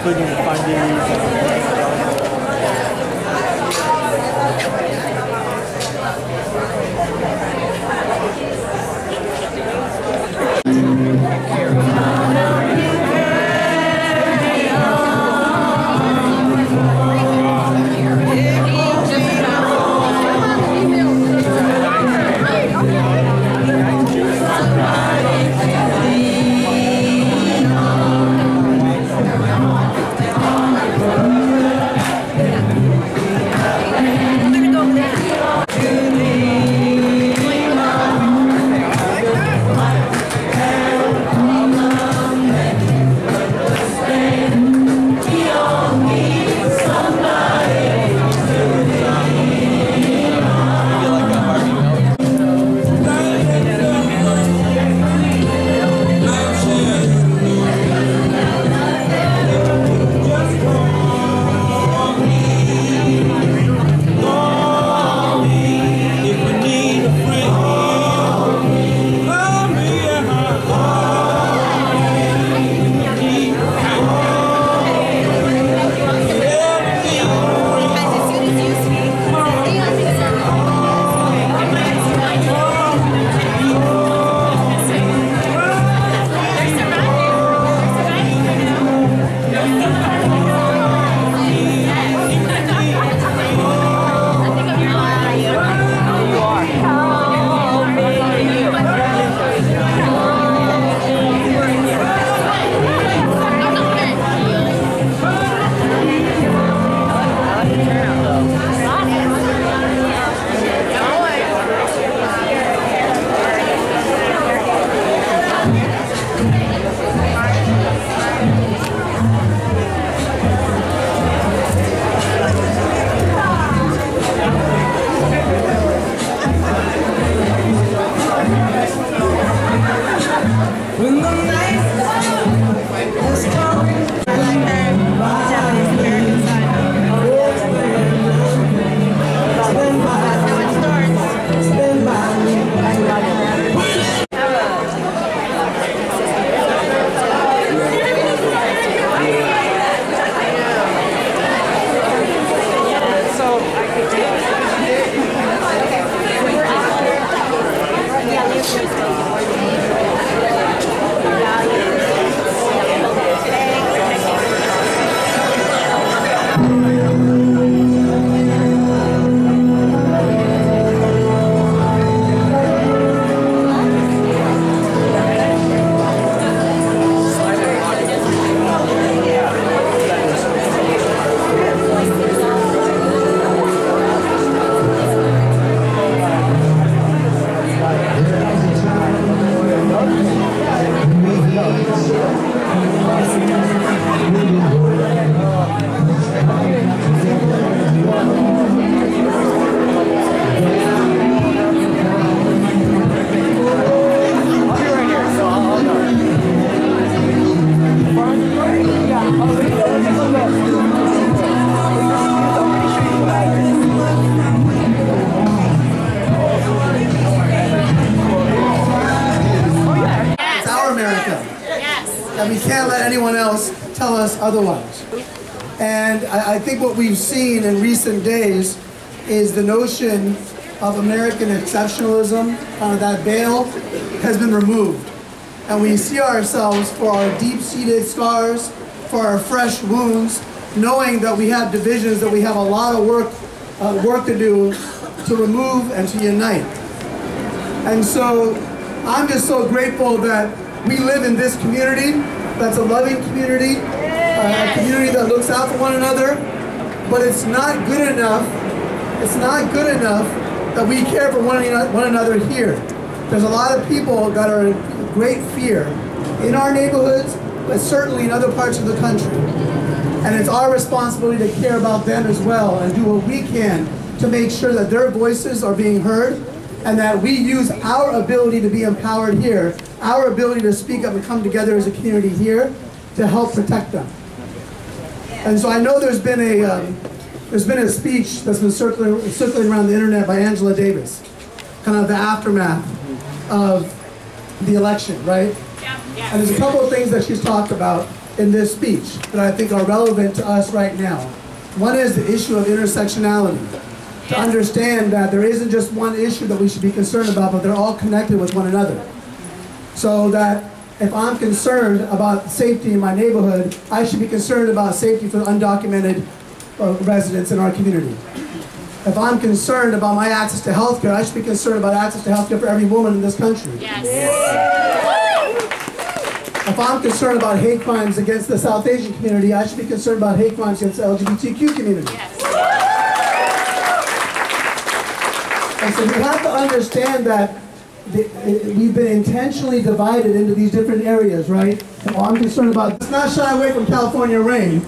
Including the fundings. and we can't let anyone else tell us otherwise. And I think what we've seen in recent days is the notion of American exceptionalism, that veil has been removed. And we see ourselves for our deep-seated scars, for our fresh wounds, knowing that we have divisions, that we have a lot of work to do to remove and to unite. And so I'm just so grateful that we live in this community that's a loving community, a community that looks out for one another, but it's not good enough, that we care for one another here. There's a lot of people that are in great fear in our neighborhoods, but certainly in other parts of the country. And it's our responsibility to care about them as well and do what we can to make sure that their voices are being heard and that we use our ability to be empowered here, our ability to speak up and come together as a community here to help protect them. And so I know there's been There's been a speech that's been circulating around the internet by Angela Davis, kind of the aftermath of the election, right? And there's a couple of things that she's talked about in this speech that I think are relevant to us right now. One is the issue of intersectionality. To understand that there isn't just one issue that we should be concerned about, but they're all connected with one another. So that if I'm concerned about safety in my neighborhood, I should be concerned about safety for undocumented residents in our community. If I'm concerned about my access to health care, I should be concerned about access to health care for every woman in this country. If I'm concerned about hate crimes against the South Asian community, I should be concerned about hate crimes against the LGBTQ community. And so we have to understand that we've been intentionally divided into these different areas, right? And I'm concerned about, let's not shy away from California rain,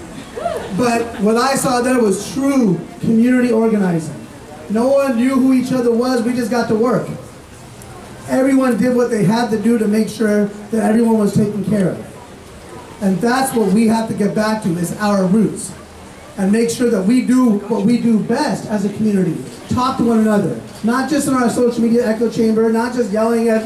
but what I saw there was true community organizing. No one knew who each other was, we just got to work. Everyone did what they had to do to make sure that everyone was taken care of. And that's what we have to get back to, is our roots. And make sure that we do what we do best as a community. Talk to one another. Not just in our social media echo chamber, not just yelling at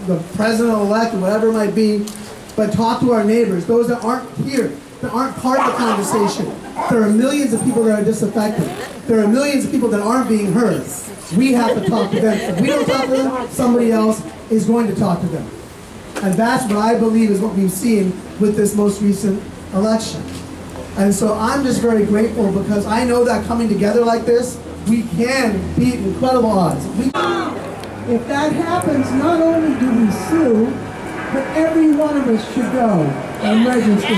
the president-elect or whatever it might be, but talk to our neighbors, those that aren't here, that aren't part of the conversation. There are millions of people that are disaffected. There are millions of people that aren't being heard. We have to talk to them. If we don't talk to them, somebody else is going to talk to them. And that's what I believe is what we've seen with this most recent election. And so I'm just very grateful because I know that coming together like this, we can beat incredible odds. If that happens, not only do we sue, but every one of us should go and register.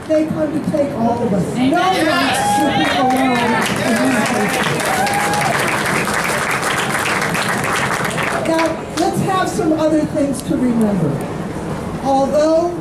They come to take all of us. No one's sitting alone. Now, let's have some other things to remember. Although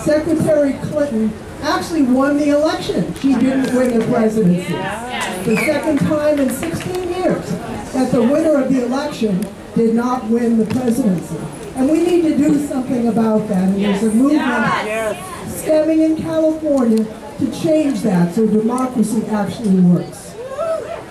Secretary Clinton actually won the election, she didn't win the presidency. The second time in 16 years that the winner of the election did not win the presidency. And we need to do something about that. And there's a movement stemming in California to change that so democracy actually works.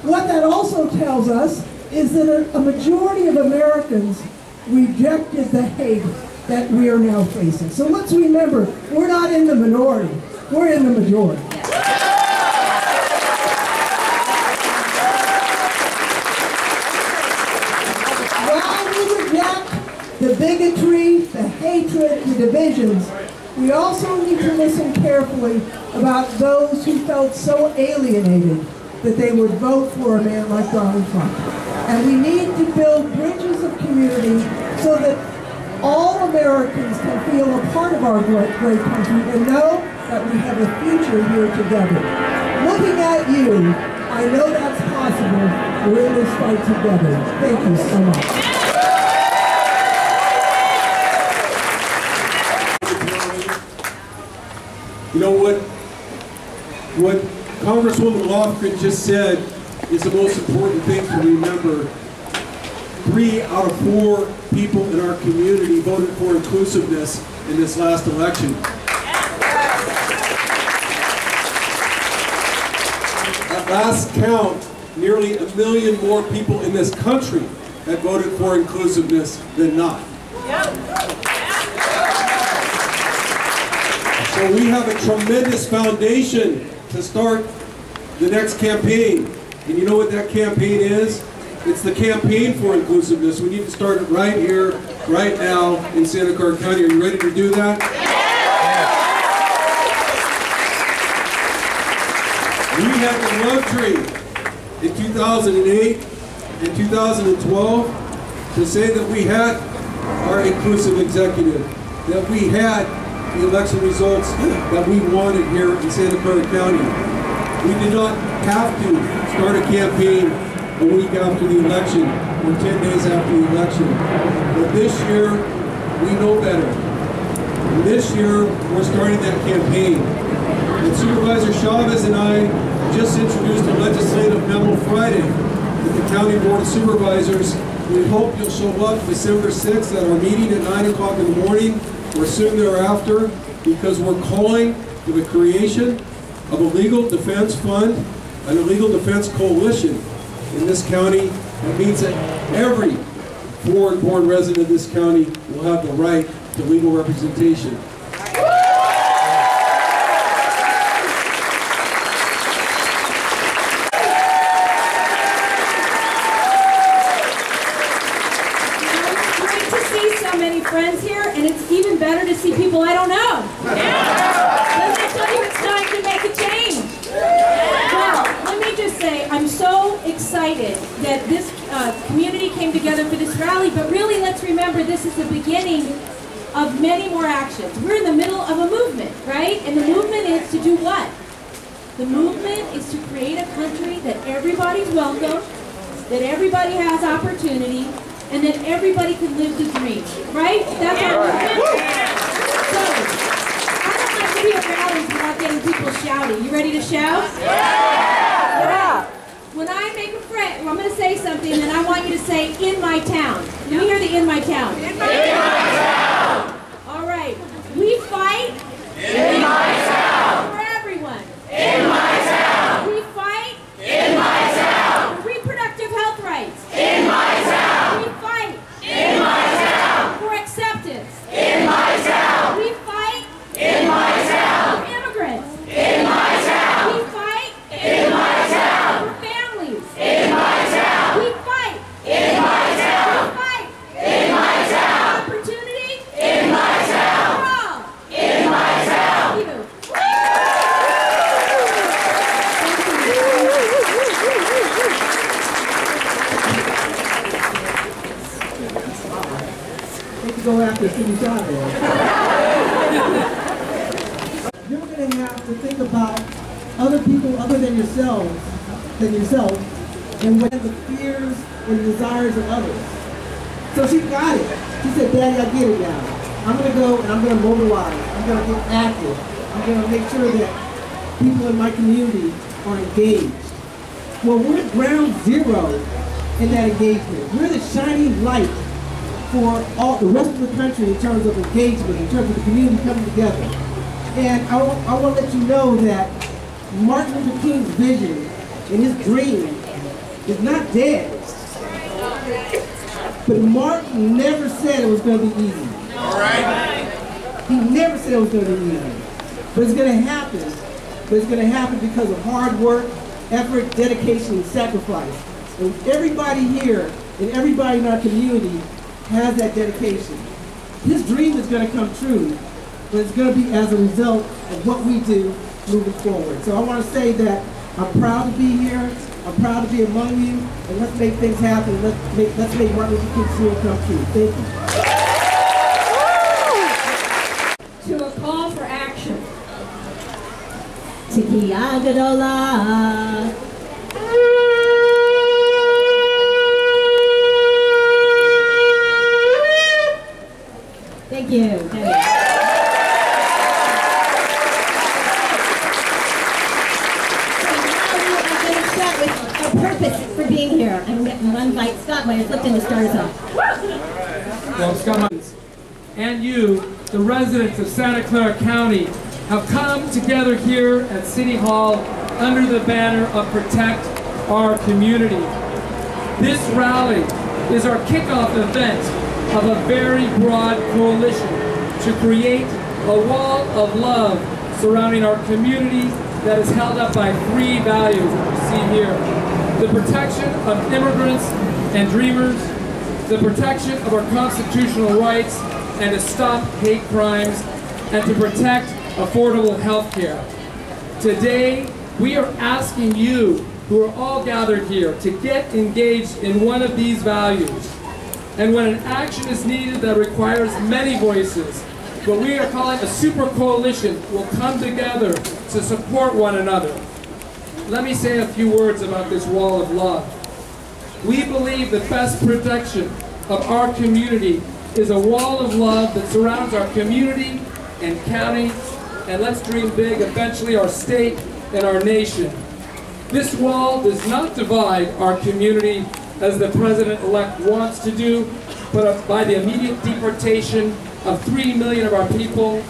What that also tells us is that a majority of Americans rejected the hate that we are now facing. So let's remember, we're not in the minority, we're in the majority. While we reject the bigotry, the hatred, the divisions, we also need to listen carefully about those who felt so alienated that they would vote for a man like Donald Trump. And we need to build bridges of community so that all Americans can feel a part of our great country and know that we have a future here together. Looking at you, I know that's possible. We're in this fight together. Thank you so much. You know what Congresswoman Lofgren just said is the most important thing to remember. 3 out of 4 people in our community voted for inclusiveness in this last election. At last count, nearly 1 million more people in this country had voted for inclusiveness than not. So we have a tremendous foundation to start the next campaign. And you know what that campaign is? It's the campaign for inclusiveness. We need to start it right here, right now in Santa Clara County. Are you ready to do that? We had the luxury in 2008 and 2012 to say that we had our inclusive executive, that we had the election results that we wanted here in Santa Clara County. We did not have to start a campaign a week after the election or 10 days after the election. But this year, we know better. And this year, we're starting that campaign. And Supervisor Chavez and I just introduced a legislative memo Friday that the County Board of Supervisors We hope you'll show up December 6th at our meeting at 9 o'clock in the morning or soon thereafter, because we're calling for the creation of a legal defense fund and a legal defense coalition in this county. That means that every foreign-born resident of this county will have the right to legal representation. Friends here, and it's even better to see people I don't know. Doesn't it tell you it's time to make a change? Well, let me just say, I'm so excited that this community came together for this rally, but really let's remember this is the beginning of many more actions. We're in the middle of a movement, right? And the movement is to do what? The movement is to create a country that everybody's welcome, that everybody has opportunity, and that everybody can live the dream, right? That's our movement. So, I don't like to be at rallies without getting people shouting. You ready to shout? Yeah! When I make a friend, I'm going to say something, and I want you to say, in my town. Let me hear the in my town. In my town! All right. We fight. In my town! For everyone. In my town! We fight. In my town! For reproductive health rights. In my town! In my town! For acceptance! In my town! We fight! In my town! For immigrants! In my town! We fight! In my town! For families! In my town! We fight! In my town! We fight! In my town! Opportunity! In my town! For all! In my town! Thank you. Go after City Child. You're going to have to think about other people other than yourself, and when the fears and desires of others. So she got it. She said, Daddy, I get it now. I'm going to go and I'm going to mobilize. I'm going to get active. I'm going to make sure that people in my community are engaged. Well, we're at ground zero in that engagement. We're the shining light for all the rest of the country in terms of engagement, in terms of the community coming together. And I want to let you know that Martin Luther King's vision and his dream is not dead. But Martin never said it was going to be easy. All right. He never said it was going to be easy. But it's going to happen. But it's going to happen because of hard work, effort, dedication, and sacrifice. And everybody here and everybody in our community has that dedication. His dream is going to come true, but it's going to be as a result of what we do moving forward. So I want to say that I'm proud to be here. I'm proud to be among you, and let's make things happen. Let's make Martin Luther King's dream come true. Thank To a call for action. Tikiya Gadola. Thank you. I'm going to start with a purpose for being here. I'm going to invite Scott Myers-Lipton to start us off. Well, Scott Myers and you, the residents of Santa Clara County, have come together here at City Hall under the banner of Protect Our Community. This rally is our kickoff event of a very broad coalition to create a wall of love surrounding our community that is held up by three values that we see here. The protection of immigrants and dreamers, the protection of our constitutional rights, and to stop hate crimes, and to protect affordable health care. Today, we are asking you, who are all gathered here, to get engaged in one of these values. And when an action is needed that requires many voices, what we are calling a super coalition will come together to support one another. Let me say a few words about this wall of love. We believe the best protection of our community is a wall of love that surrounds our community and county, and let's dream big, eventually our state and our nation. This wall does not divide our community, as the president-elect wants to do, but by the immediate deportation of 3 million of our people,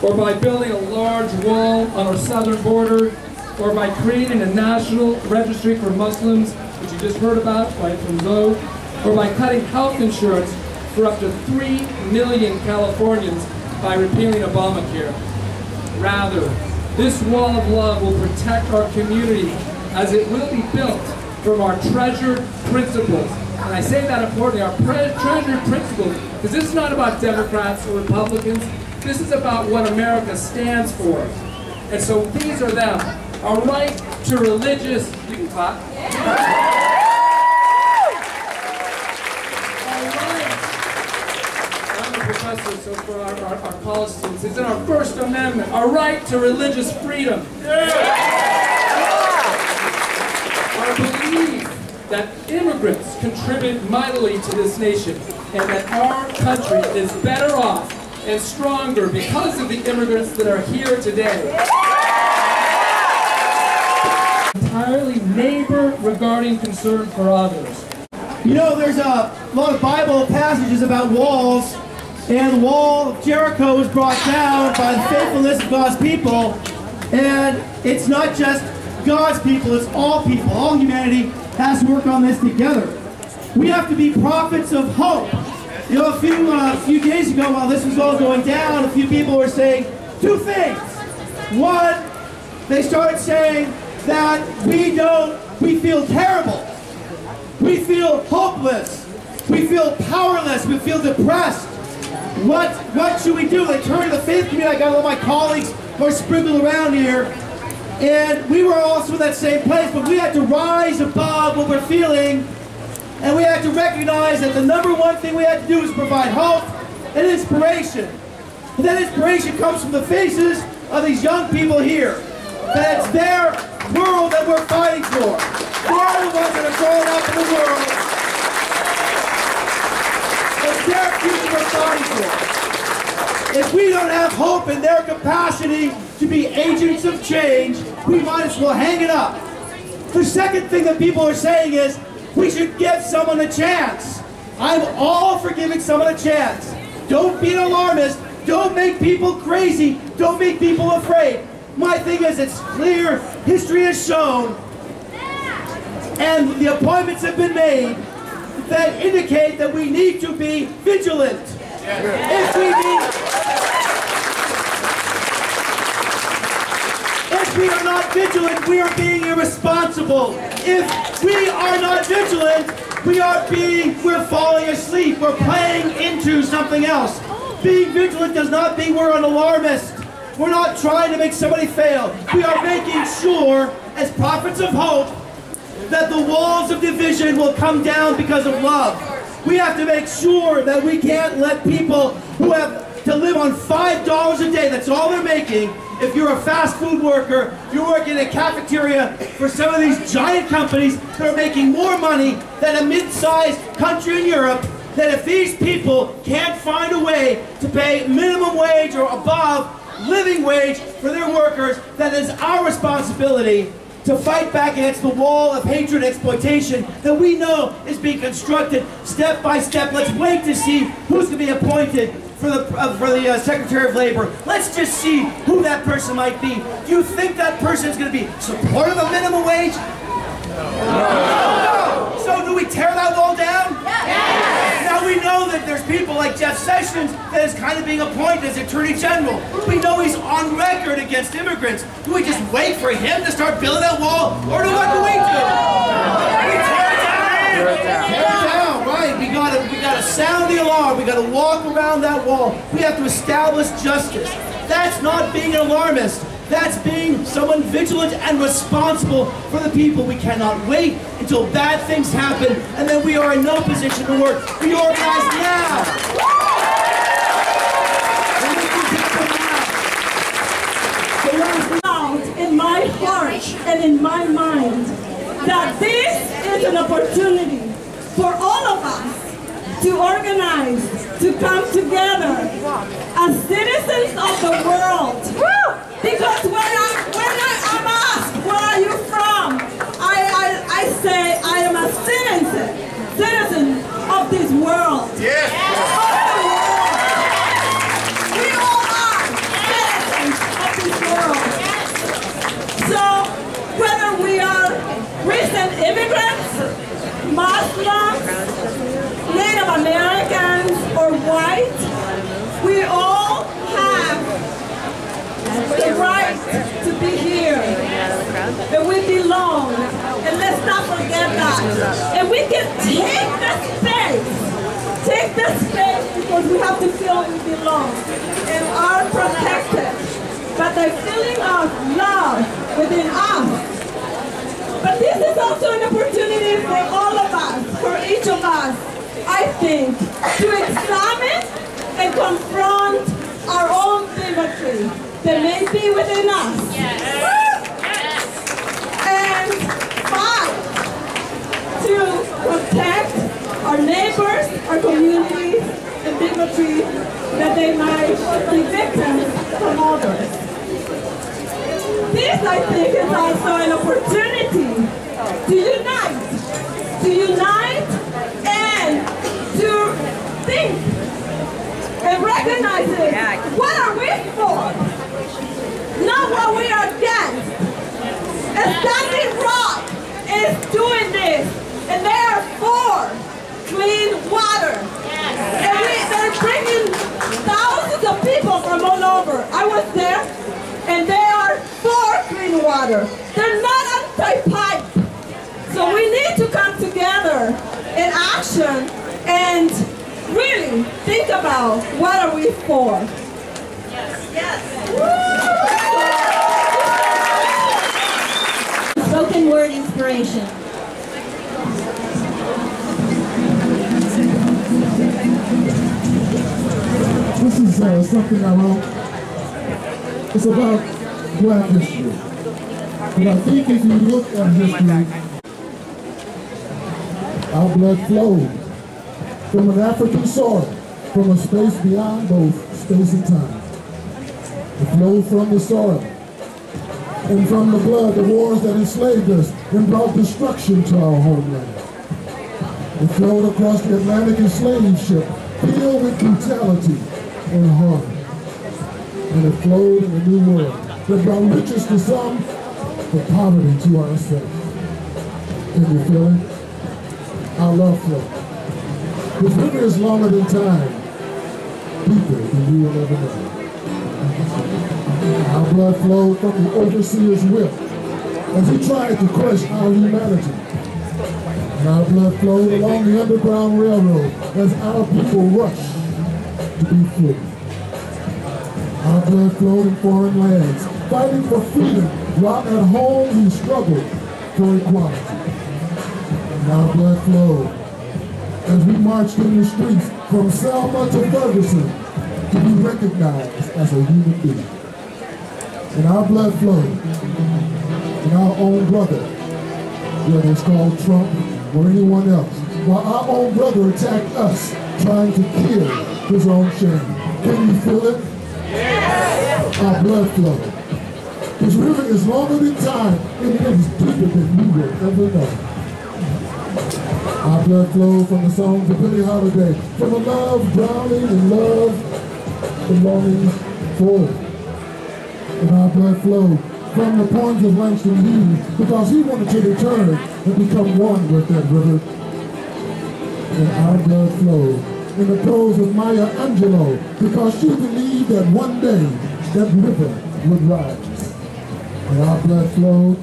or by building a large wall on our southern border, or by creating a national registry for Muslims, which you just heard about from Zoe, or by cutting health insurance for up to 3 million Californians by repealing Obamacare. Rather, this wall of love will protect our community as it will be built from our treasured principles. And I say that importantly, our treasured principles, because this is not about Democrats or Republicans. This is about what America stands for. And so these are them. Our right to religious, you can clap. So for our college students, it's in our First Amendment, our right to religious freedom. Our belief that immigrants contribute mightily to this nation and that our country is better off and stronger because of the immigrants that are here today. Entirely neighbor regarding concern for others. You know, there's a lot of Bible passages about walls. And the wall of Jericho was brought down by the faithfulness of God's people. And it's not just God's people, it's all people. All humanity has to work on this together. We have to be prophets of hope. You know, a few days ago, while this was all going down, a few people were saying two things. One, they started saying that we feel terrible. We feel hopeless. We feel powerless. We feel depressed. What should we do? They turned to the faith community. I got all my colleagues who are sprinkled around here. And we were also in that same place, but we had to rise above what we're feeling. And we had to recognize that the number one thing we had to do is provide hope and inspiration. And that inspiration comes from the faces of these young people here. That it's their world that we're fighting for. They're the ones that are growing up in the world. It's their future we're fighting for. If we don't have hope in their capacity to be agents of change, we might as well hang it up. The second thing that people are saying is, we should give someone a chance. I'm all for giving someone a chance. Don't be an alarmist. Don't make people crazy. Don't make people afraid. My thing is, it's clear, history has shown, and the appointments have been made that indicate that we need to be vigilant. If we are not vigilant, we are being irresponsible. If we are not vigilant, we're falling asleep. We're playing into something else. Being vigilant does not mean we're an alarmist. We're not trying to make somebody fail. We are making sure, as prophets of hope, that the walls of division will come down because of love. We have to make sure that we can't let people who have to live on $5 a day, that's all they're making. If you're a fast food worker, you're working in a cafeteria for some of these giant companies that are making more money than a mid-sized country in Europe, that if these people can't find a way to pay minimum wage or above living wage for their workers, that is our responsibility to fight back against the wall of hatred and exploitation that we know is being constructed step by step. Let's wait to see who's going to be appointed for the Secretary of Labor. Let's just see who that person might be. Do you think that person is going to be supportive of minimum wage? No. So do we tear that wall down? Yes. Now we know that there's people like Jeff Sessions that is kind of being appointed as Attorney General. We know he's on record against immigrants. Do we just wait for him to start building that wall? Or what do we do? We tear it down. Tear it down, right. We gotta sound the alarm. We gotta walk around that wall. We have to establish justice. That's not being an alarmist. That's being someone vigilant and responsible for the people. We cannot wait until bad things happen and then we are in no position to work. We organize now. In my heart and in my mind that this is an opportunity for all of us to organize, to come together as citizens of the world. Because when I'm asked, where are you from? I say I am a citizen Yes. We all are citizens of this world. So whether we are recent immigrants, Muslims, Native Americans, or white, we all have the right to be here. That we belong. And let's not forget that. And we can take the space. Take the space because we have to feel we belong and are protected by the feeling of love within us. But this is also an opportunity for all of us, for each of us, I think, to examine and confront our own bigotry that may be within us. And fight to protect our neighbors, our communities, and bigotry that they might be victims from others. This, I think, is also an opportunity to unite and to think and recognize it. What are we for? Not what we are against. Standing Rock is doing this, and they are for clean water. And they're bringing thousands of people from all over. I was there, and they are for clean water. They're not anti-pipe. So we need to come together in action and really think about what are we for. Yes. Spoken word inspiration. This is something I wrote. It's about Black history. But I think if you look at history, our blood flowed from an African soil, from a space beyond both space and time. It flowed from the soil. And from the blood, the wars that enslaved us and brought destruction to our homeland. It flowed across the Atlantic in slave ship, filled with brutality and harm. And it flowed in a new world that brought riches to some, but poverty to ourselves. Can you feel it? Our love flow. This river is longer than time, deeper than you will ever know. Our blood flowed from the overseer's whip as he tried to crush our humanity. And our blood flowed along the Underground Railroad as our people rushed to be free. Our blood flowed in foreign lands, fighting for freedom, while at home we struggled for equality. And our blood flowed as we marched in the streets from Selma to Ferguson to be recognized as a human being. And our blood flowed in our own brother, whether it's called Trump or anyone else, while our own brother attacked us, trying to kill his own shame. Can you feel it? Yes. Our blood flowed. This river is longer than time, and it is deeper than you will ever know. Our blood flowed from the songs of Billie Holiday, from a love drowning in love, belonging for. And our blood flowed from the poems of Langston Hughes because he wanted to return and become one with that river. And our blood flowed in the prose of Maya Angelou because she believed that one day that river would rise. And our blood flowed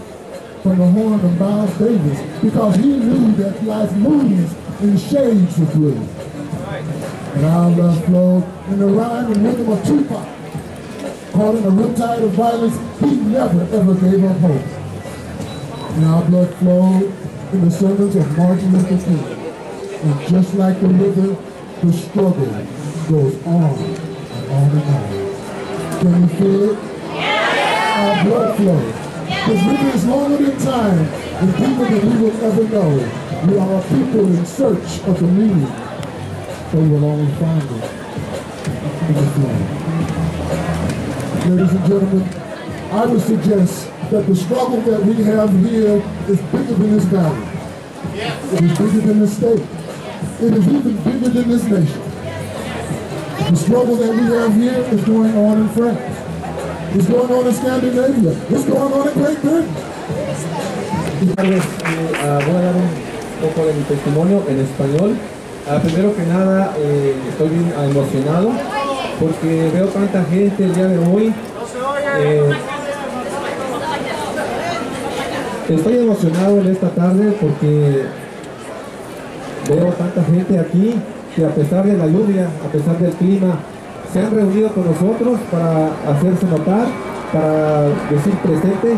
from the horn of Miles Davis because he knew that life moves in shades of blue. And our blood flowed in the rhyme and rhythm of Tupac. Caught in a riptide of violence, he never ever gave up hope. And our blood flowed in the sermons of Martin-Luther King. And just like the river, the struggle goes on and on and on. Can you feel it? Yeah. Our blood flows. This river is longer than time and deeper than we will ever know. We are a people in search of the meaning, but we will only find it in the flow. Ladies and gentlemen, I would suggest that the struggle that we have here is bigger than this valley. It is bigger than the state. It is even bigger than this nation. The struggle that we have here is going on in France. It's going on in Scandinavia. It's going on in Great Britain. Voy a dar un poco de mi testimonio en español. Primero que nada, estoy bien emocionado porque veo tanta gente el día de hoy. Estoy emocionado en esta tarde porque veo tanta gente aquí que a pesar de la lluvia, a pesar del clima, se han reunido con nosotros para hacerse notar, para decir presente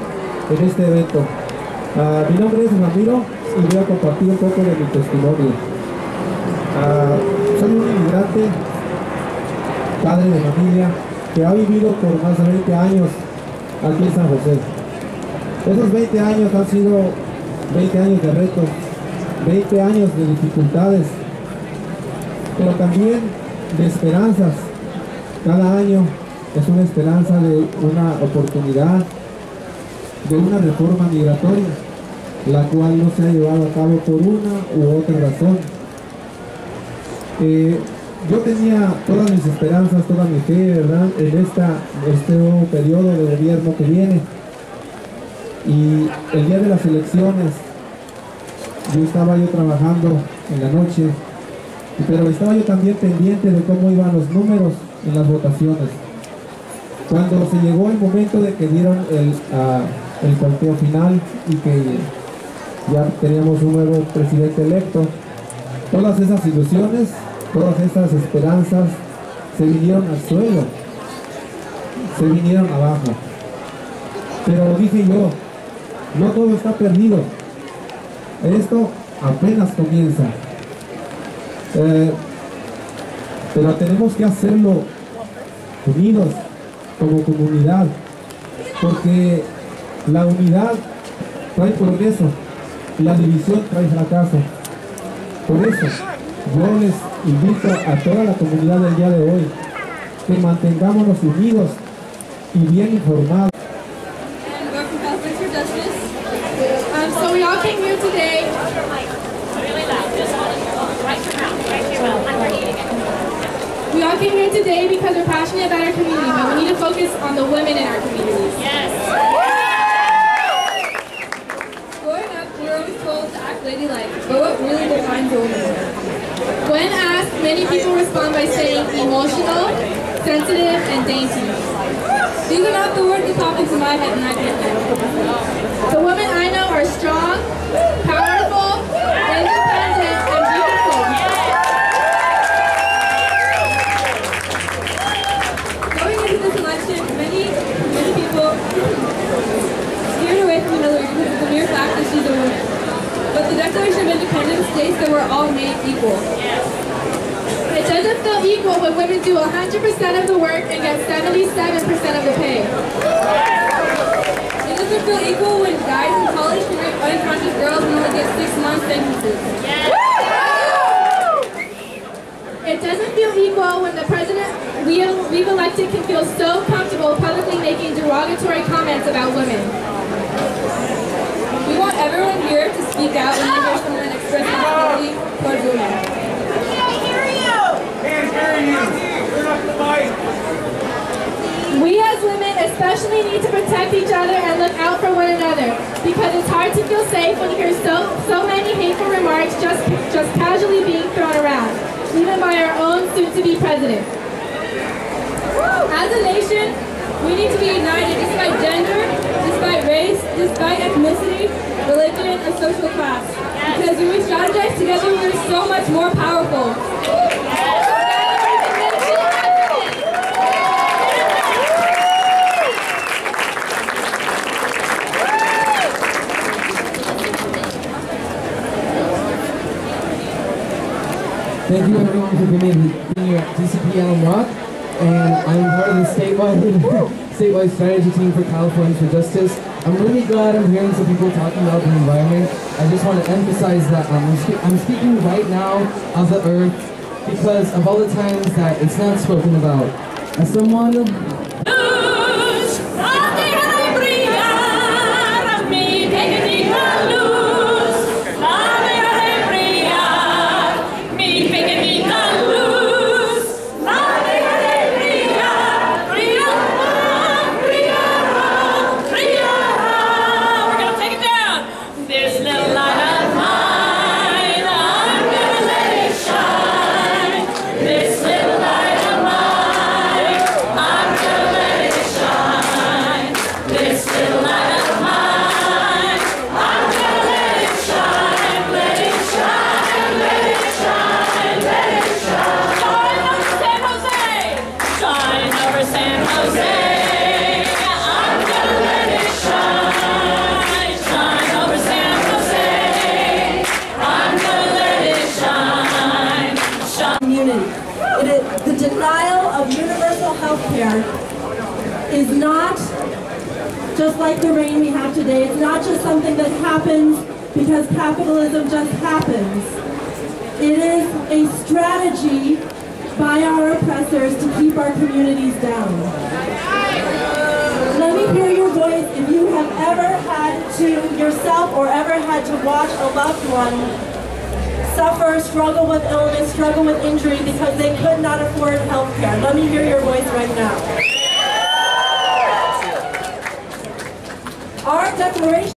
en este evento. Mi nombre es Ramiro y voy a compartir un poco de mi testimonio. Soy un inmigrante, padre de familia, que ha vivido por más de 20 años aquí en San José. Esos 20 años han sido 20 años de retos, 20 años de dificultades, pero también de esperanzas. Cada año es una esperanza de una oportunidad, de una reforma migratoria, la cual no se ha llevado a cabo por una u otra razón. Yo tenía todas mis esperanzas, toda mi fe, ¿verdad?, en este nuevo periodo de gobierno que viene. Y el día de las elecciones, estaba yo trabajando en la noche, pero estaba yo también pendiente de cómo iban los números en las votaciones. Cuando se llegó el momento de que dieron el conteo final y que ya teníamos un nuevo presidente electo, todas esas ilusiones, todas esas esperanzas se vinieron al suelo, se vinieron abajo. Pero dije yo, no todo está perdido, esto apenas comienza, pero tenemos que hacerlo unidos como comunidad, porque la unidad trae progreso, la división trae fracaso. Por eso yo les invito a toda la comunidad del día de hoy que mantengámonos unidos y bien informados. So we all came here today. We all came here today because we're passionate about our community, but we need to focus on the women in our communities. Yes. Growing up, we were always told to act ladylike, but what really defines a woman? When asked, many people respond by saying emotional, sensitive, and dainty. These are not the words that pop into my head when I get them. The women I know are strong, powerful, independent, and beautiful. Going into this election, many people steered away from Hillary because of the mere fact that she's a woman. But the Declaration of Independence states that we're all made equal. It doesn't feel equal when women do 100% of the work and get 77% of the pay. It doesn't feel equal when guys in college can rape unconscious girls and only get 6 month sentences. It doesn't feel equal when the president we've elected can feel so comfortable publicly making derogatory comments about women. We want everyone here to speak out when they hear someone express hostility towards women. We as women especially need to protect each other and look out for one another, because it's hard to feel safe when you hear so many hateful remarks just casually being thrown around, even by our own soon-to-be president. As a nation, we need to be united despite gender, despite race, despite ethnicity, religion, and social class. Because when we strategize together, we are so much more powerful. Thank you everyone for being here at DCP Alum Rock, and I'm part of the statewide strategy team for Californians for Justice. I'm really glad I'm hearing some people talking about the environment. I just want to emphasize that I'm speaking right now of the earth because of all the times that it's not spoken about. As someone denial of universal health care is not just like the rain we have today. It's not just something that happens because capitalism just happens. It is a strategy by our oppressors to keep our communities down. Let me hear your voice if you have ever had to yourself or ever had to watch a loved one suffer, struggle with illness, struggle with injury because they could not afford health care. Let me hear your voice right now. Our declaration